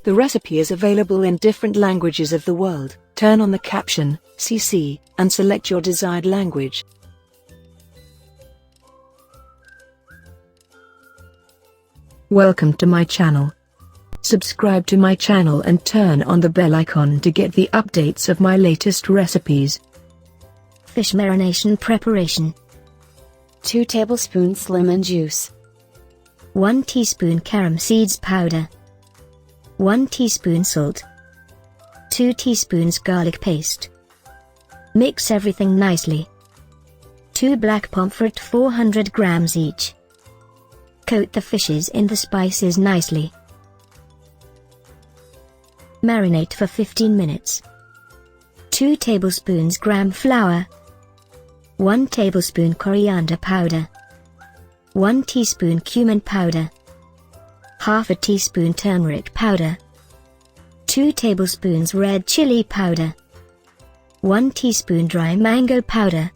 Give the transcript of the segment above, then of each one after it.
The recipe is available in different languages of the world. Turn on the caption, CC, and select your desired language. Welcome to my channel. Subscribe to my channel and turn on the bell icon to get the updates of my latest recipes. Fish marination preparation. 2 tablespoons lemon juice. 1 teaspoon carom seeds powder. 1 teaspoon salt. 2 teaspoons garlic paste. Mix everything nicely. 2 black pomfret 400 grams each. Coat the fishes in the spices nicely. Marinate for 15 minutes. 2 tablespoons gram flour. 1 tablespoon coriander powder. 1 teaspoon cumin powder. Half a teaspoon turmeric powder. 2 tablespoons red chili powder. 1 teaspoon dry mango powder.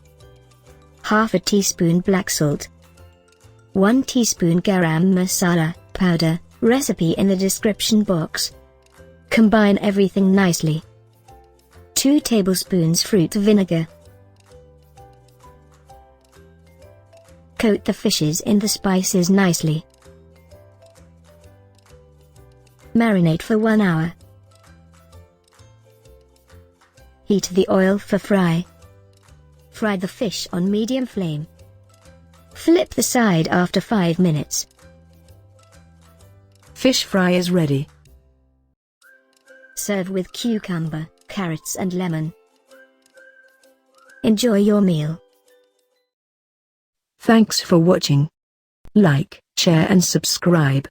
Half a teaspoon black salt. 1 teaspoon garam masala powder, recipe in the description box. Combine everything nicely. 2 tablespoons fruit vinegar. Coat the fishes in the spices nicely. Marinate for 1 hour. Heat the oil for fry. Fry the fish on medium flame. Flip the side after 5 minutes. Fish fry is ready. Serve with cucumber, carrots and lemon. Enjoy your meal. Thanks for watching. Like, share and subscribe.